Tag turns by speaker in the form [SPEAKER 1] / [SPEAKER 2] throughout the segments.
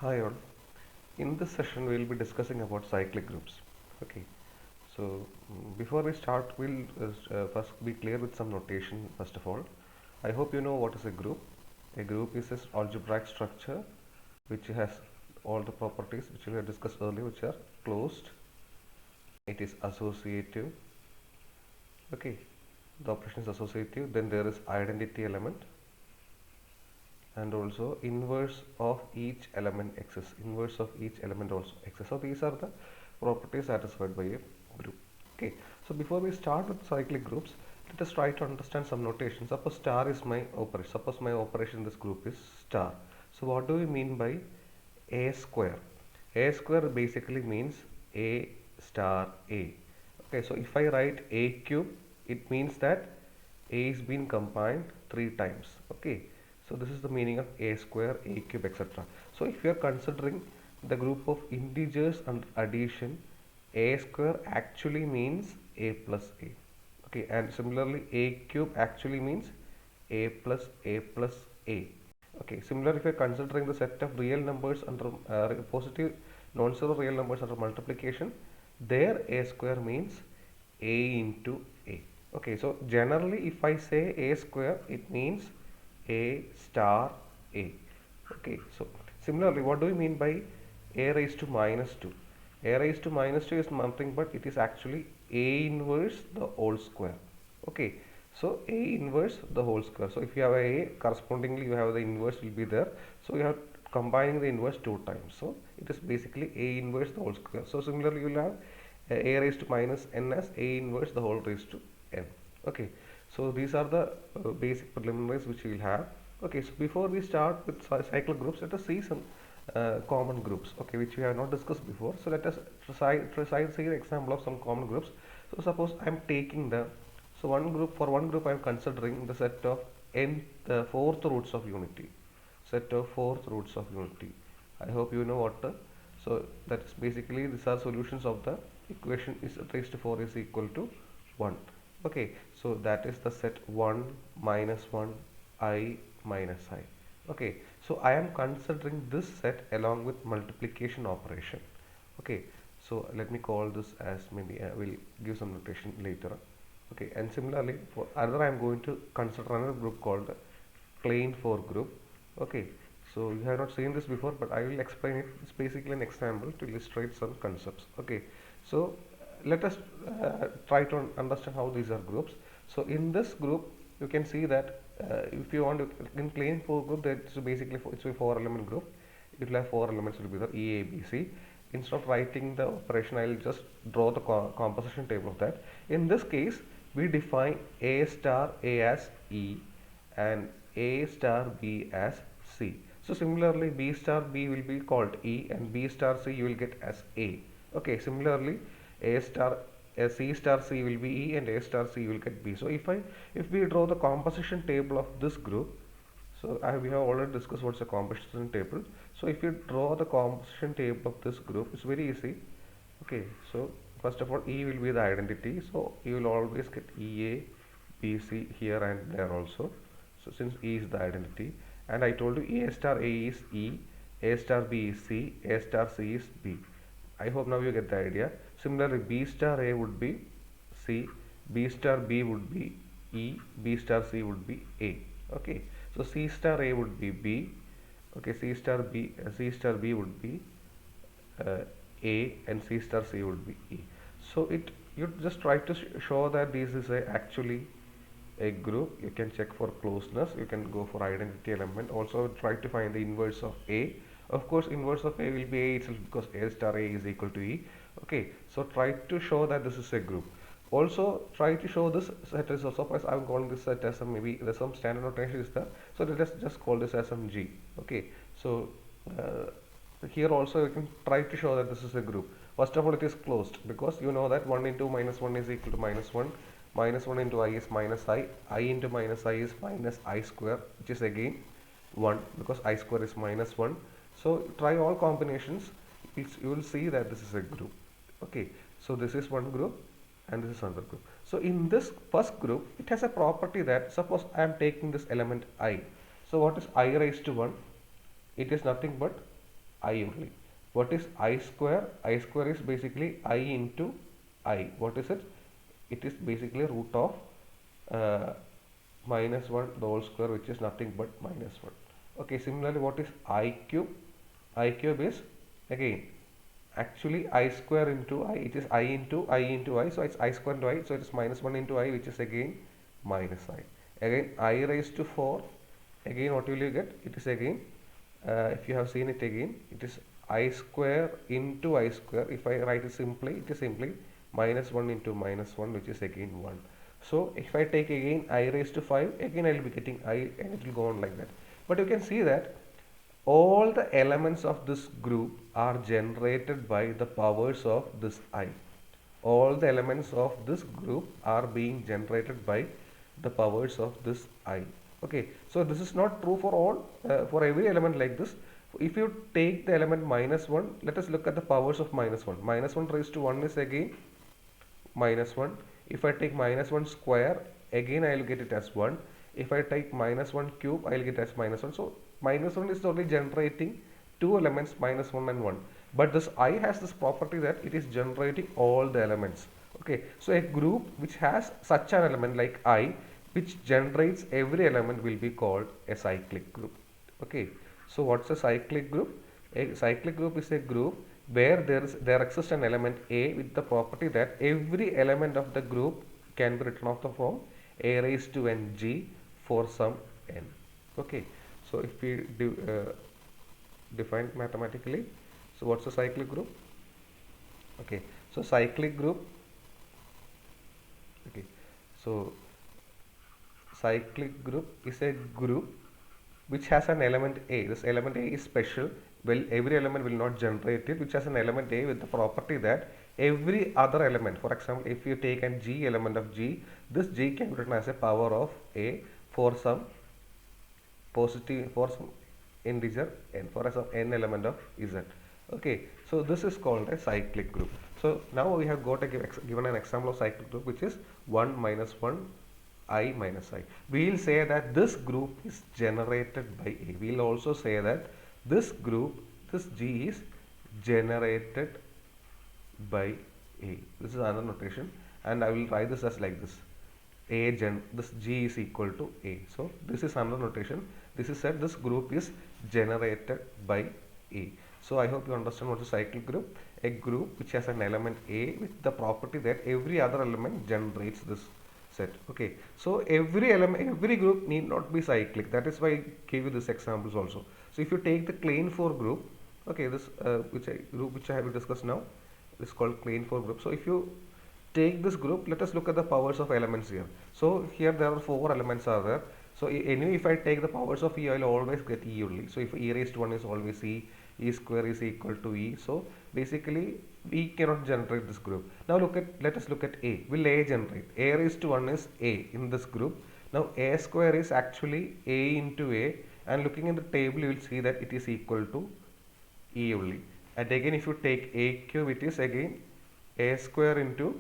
[SPEAKER 1] Hi all. In this session we will be discussing about cyclic groups. Okay. So before we start, we'll first be clear with some notation first of all. I hope you know what is a group. A group is an algebraic structure which has all the properties which we have discussed earlier, which are closed. It is associative. Okay. The operation is associative. Then there is identity element, and also inverse of each element exists. Inverse of each element also exists. So these are the properties satisfied by a group. Okay, so before we start with cyclic groups, let us try to understand some notation. Suppose star is my operation. Suppose my operation in this group is star. So what do we mean by a square? A square basically means a star a. Okay, so if I write a cube, it means that a is being combined 3 times. Okay, so this is the meaning of a square, a cube, etc. So if you are considering the group of integers under addition, a square actually means a plus a. Okay, and similarly a cube actually means a plus a plus a. Okay, similarly if you are considering the set of real numbers under positive non-zero real numbers under multiplication, there a square means a into a. Okay, so generally if I say a square, it means a star a. Okay, so similarly what do we mean by a raised to minus 2? A raised to minus 2 is nothing but it is actually a inverse the whole square. Okay, so a inverse the whole square. So if you have a correspondingly you have the inverse will be there. So you have combining the inverse 2 times. So it is basically a inverse the whole square. So similarly you will have a raised to minus n as a inverse the whole raised to n. Okay, so these are the basic preliminaries which we will have. Okay, so before we start with cyclic groups, let us see some common groups, okay, which we have not discussed before. So let us try see the example of some common groups. So suppose I am taking the one group. For one group I am considering the set of fourth roots of unity. Set of fourth roots of unity. I hope you know what so that is basically these are solutions of the equation is raised to 4 is equal to 1. Okay, so that is the set 1 minus 1 I minus I. Okay, so I am considering this set along with multiplication operation. Okay, so let me call this as maybe I will give some notation later. Okay, and similarly for other I am going to consider another group called plane 4 group. Okay, so you have not seen this before, but I will explain it. It's basically an example to illustrate some concepts. Okay, so let us try to understand how these are groups. So in this group you can see that if you want to in plane 4 group, that's basically it's a 4 element group. It will have 4 elements will be the E, A, B, C. Instead of writing the operation, I will just draw the composition table of that. In this case, we define A star A as E and A star B as C. So similarly, B star B will be called E and B star C you will get as A. Okay, similarly, A star C star C will be E and A star C will get B. So if we draw the composition table of this group, so we have already discussed what's a composition table. So if you draw the composition table of this group, it's very easy. Okay, so first of all, E will be the identity. So you will always get EA, BC here and there also. So since E is the identity, and I told you A star A is E, A star B is C, A star C is B. I hope now you get the idea. Similarly, B star A would be C, B star B would be E, B star C would be A. Okay, so C star A would be B. Okay, C star B would be uh, A, and C star C would be E. So you just try to show that this is actually a group. You can check for closeness, you can go for identity element, also try to find the inverse of A. Of course inverse of A will be A itself because A star A is equal to E. Okay, so try to show that this is a group. Also try to show this set is also, suppose I'm calling this set as maybe there's some standard notation is there, so let us just call this as some G. Okay, so here also you can try to show that this is a group. First of all, it is closed because you know that 1 into minus 1 is equal to minus 1, minus 1 into I is minus I into minus I is minus I square, which is again 1 because I square is minus 1. So try all combinations, you will see that this is a group. Okay, so this is one group and this is another group. So in this first group, it has a property that suppose I am taking this element I. So what is I raised to 1? It is nothing but I only. What is I square? I square is basically I into I. What is it? It is basically root of uh, minus 1 the whole square, which is nothing but minus 1. Okay, similarly, what is I cube? I cube is again actually I square into I, it is I into I, so it's I square into I, so it is minus 1 into I, which is again minus I. Again I raised to 4, again what will you get? It is again, if you have seen it again, it is I square into I square. If I write it simply, it is simply minus 1 into minus 1, which is again 1. So if I take again I raised to 5, again I will be getting I, and it will go on like that. But you can see that all the elements of this group are generated by the powers of this I. All the elements of this group are being generated by the powers of this I. Okay, so this is not true for all, for every element like this. If you take the element minus 1, let us look at the powers of minus 1. Minus 1 raised to 1 is again minus 1. If I take minus 1 square, again I will get it as 1. If I take minus 1 cube, I will get as minus 1. So minus 1 is only generating two elements, minus 1 and 1. But this I has this property that it is generating all the elements. Okay, so a group which has such an element like I, which generates every element, will be called a cyclic group. Okay, so what's a cyclic group? A cyclic group is a group where there exists an element A with the property that every element of the group can be written of the form A raised to n g for some n. Okay, so if we define mathematically, so what's a cyclic group? Okay, so cyclic group, okay, so cyclic group is a group which has an element A. This element A is special. Well, every element will not generate it, which has an element A with the property that every other element, for example, if you take an G element of G, this G can be written as a power of A for some positive, for some integer n, for some n element of Z. Okay, so this is called a cyclic group. So now we have got a given an example of cyclic group, which is 1 minus 1 I minus I. We will say that this group is generated by A. We will also say that this group, this G is generated by A. This is another notation, and I will write this as like this. This G is equal to A. So this is another notation. This is said this group is generated by A. So I hope you understand what is a cyclic group. A group which has an element A with the property that every other element generates this set. Okay, so every element, every group need not be cyclic. That is why I gave you this examples also. So if you take the clean 4 group, okay, this group which I have discussed now is called clean 4 group. So if you take this group, let us look at the powers of elements here. So here there are 4 elements are there. So anyway, if I take the powers of E, I will always get E only. So if E raised to 1 is always E, E square is equal to E. So basically we cannot generate this group. Now let us look at A. Will A generate? A raised to 1 is A in this group. Now A square is actually A into A, and looking in the table you will see that it is equal to E only. And again if you take A cube, it is again A square into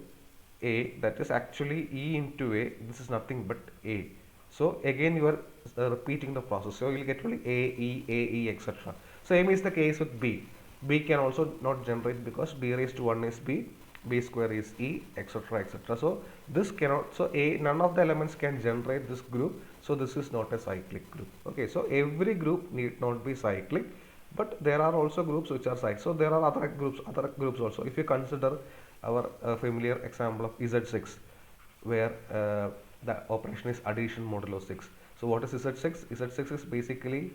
[SPEAKER 1] A, that is actually E into A. This is nothing but A. So again you are repeating the process. So you will get only A, E, etc. Same is the case with B. B can also not generate because B raised to 1 is B, B square is E, etc, etc. So this cannot, so A, none of the elements can generate this group. So this is not a cyclic group. Okay, so every group need not be cyclic, but there are also groups which are cyclic. So there are other groups also. If you consider our familiar example of Z6, where the operation is addition modulo 6. So what is Z6? Z6 is basically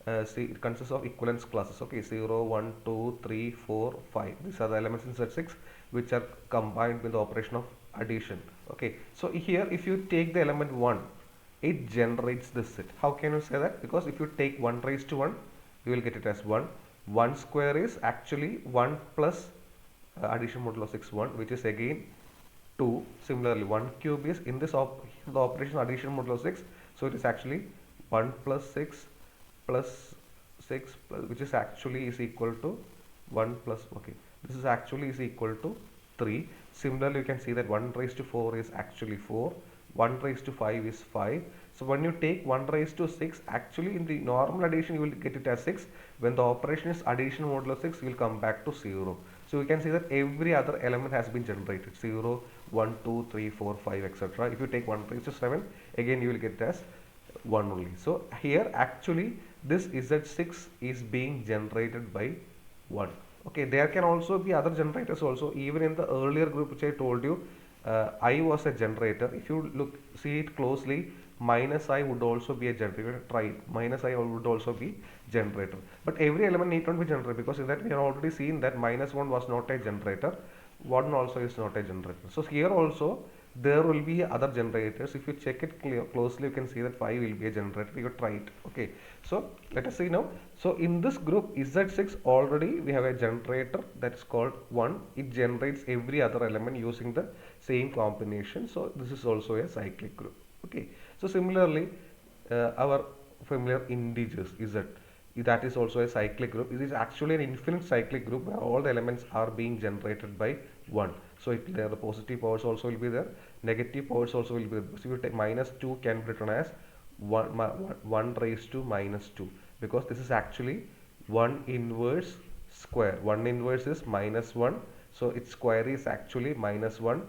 [SPEAKER 1] it consists of equivalence classes. Okay, 0, 1, 2, 3, 4, 5. These are the elements in Z6 which are combined with the operation of addition. Okay, so here if you take the element 1, it generates this set. How can you say that? Because if you take 1 raised to 1, you will get it as 1. 1 square is actually 1 plus addition modulo 6 1, which is again 2. Similarly 1 cube is in this the operation addition modulo 6, so it is actually 1 plus 6 plus 6 plus, which is actually is equal to 1 plus, okay, this is actually is equal to 3. Similarly you can see that 1 raised to 4 is actually 4, 1 raised to 5 is 5. So when you take 1 raised to 6, actually in the normal addition you will get it as 6. When the operation is addition modulo 6, you will come back to 0. So we can see that every other element has been generated, 0, 1, 2, 3, 4, 5, etc. If you take 1 raised to 7, again you will get it as 1 only. So here actually this Z6 is being generated by 1. Okay, there can also be other generators also. Even in the earlier group which I told you, I was a generator. If you see it closely, minus I would also be a generator. Try it. Minus I would also be generator. But every element need not be generator, because in that we have already seen that minus 1 was not a generator. 1 also is not a generator. So here also there will be other generators. If you check it closely, you can see that 5 will be a generator. You try it. Okay, so let us see now. So in this group Z6 already we have a generator that is called 1. It generates every other element using the same combination. So this is also a cyclic group. Okay, so similarly our familiar integers Z, that is also a cyclic group. It is actually an infinite cyclic group where all the elements are being generated by 1. So there the positive powers also will be there, negative powers also will be there. So you take minus 2 can be written as 1 raised to minus 2, because this is actually 1 inverse square. 1 inverse is minus 1, so its square is actually minus 1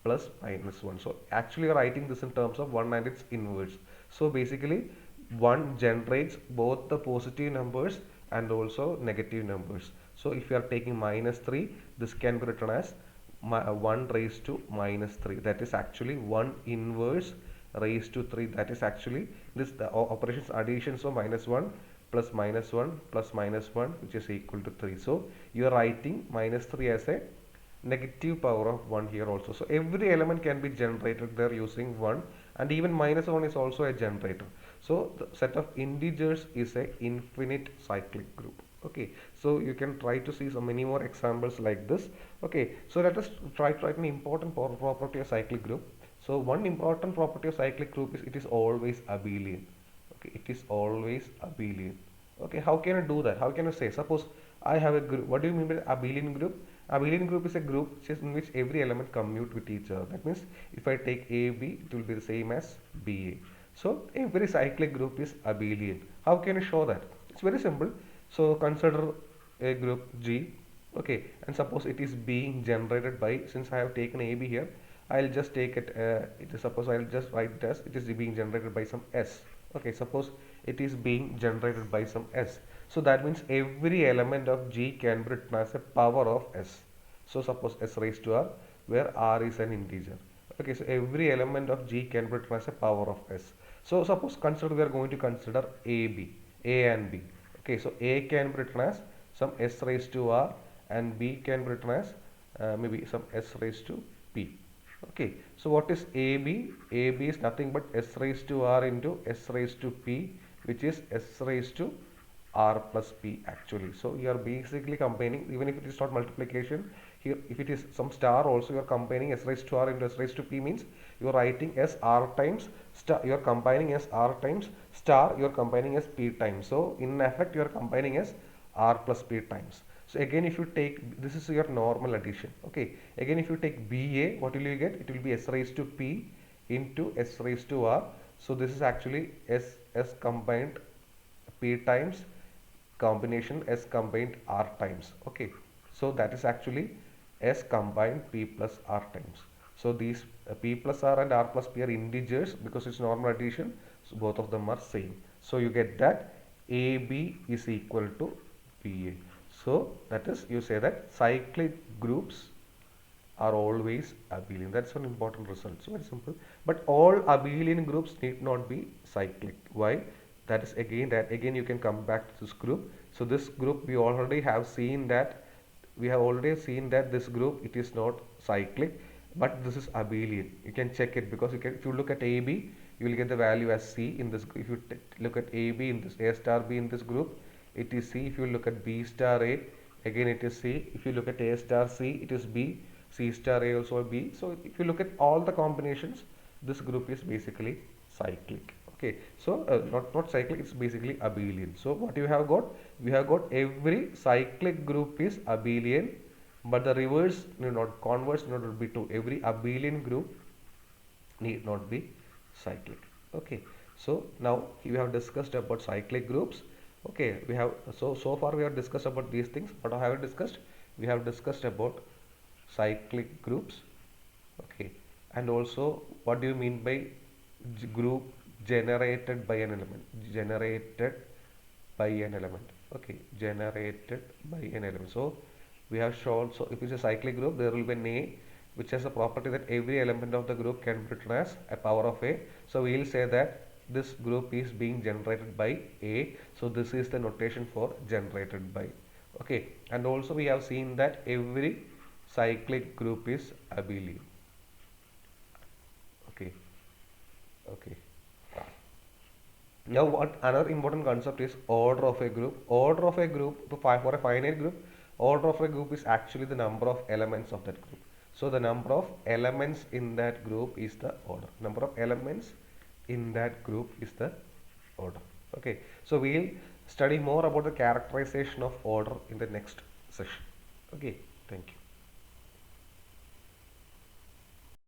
[SPEAKER 1] plus minus 1. So actually you are writing this in terms of 1 and its inverse. So basically 1 generates both the positive numbers and also negative numbers. So if you are taking minus 3, this can be written as 1 raised to minus 3. That is actually 1 inverse raised to 3. That is actually this the operations addition. So minus 1 plus minus 1 plus minus 1, which is equal to 3. So you are writing minus 3 as a negative power of 1 here also. So every element can be generated there using 1, and even minus 1 is also a generator. So the set of integers is a infinite cyclic group. Okay, so you can try to see so many more examples like this. Okay, so let us try to write an important property of cyclic group. So one important property of cyclic group is it is always abelian. Okay, it is always abelian. Okay, how can I do that? How can I say, suppose I have a group. What do you mean by abelian group? Abelian group is a group in which every element commute with each other. That means if I take AB, it will be the same as BA. So every cyclic group is abelian. How can I show that? It's very simple. So consider a group G. Okay, and suppose it is being generated by, since I have taken AB here, I'll just take it, suppose I'll just write it as it is being generated by some S. Okay, suppose it is being generated by some S. So that means every element of G can be written as a power of S. So suppose S raised to R, where R is an integer. Okay, so every element of G can be written as a power of S. So suppose we are going to consider A and B. Okay, so A can be written as some S raised to R, and B can be written as maybe some S raised to P. Okay, so what is AB? AB is nothing but S raised to R into S raised to P, which is S raised to R plus P actually. So you are basically combining, even if it is not multiplication, here if it is some star also, you are combining S raised to R into S raised to P, means you are writing S R times star, you are combining S R times star, you are combining S P times. So in effect you are combining S R plus P times. So again if you take, this is your normal addition. Okay, again if you take BA, what will you get? It will be S raised to P into S raised to R. So this is actually S combined P times combination S combined R times. Okay, so that is actually S combined P plus R times. So these P plus R and R plus P are integers because it's normal addition, so both of them are same. So you get that AB is equal to BA. So that is, you say that cyclic groups are always abelian. That's an important result. So very simple. But all abelian groups need not be cyclic. Why? That is again you can come back to this group. So this group we already have seen that this group, it is not cyclic, but this is abelian. You can check it because if you look at AB, you will get the value as C in this. If you look at AB in this, A star B in this group, it is C. If you look at B star A, again it is C. If you look at A star C, it is B. C star A also B. So if you look at all the combinations, this group is basically cyclic. Okay, so not cyclic, it's basically abelian. So what you have got? We have got every cyclic group is abelian, but the reverse, not converse, not will be true. Every abelian group need not be cyclic. Okay, so now we have discussed about cyclic groups. Okay, we have so far we have discussed about these things. What have we discussed? We have discussed about cyclic groups. Okay, and also what do you mean by group generated by an element? Generated by an element. Okay, generated by an element. So we have shown, so if it's a cyclic group, there will be an A which has a property that every element of the group can be written as a power of A. So we will say that this group is being generated by A. So this is the notation for generated by. Okay, and also we have seen that every cyclic group is abelian. Okay, okay. Now, what another important concept is order of a group. Order of a group, for a finite group, order of a group is actually the number of elements of that group. So the number of elements in that group is the order. Number of elements in that group is the order. Okay. So we'll study more about the characterization of order in the next session. Okay. Thank you.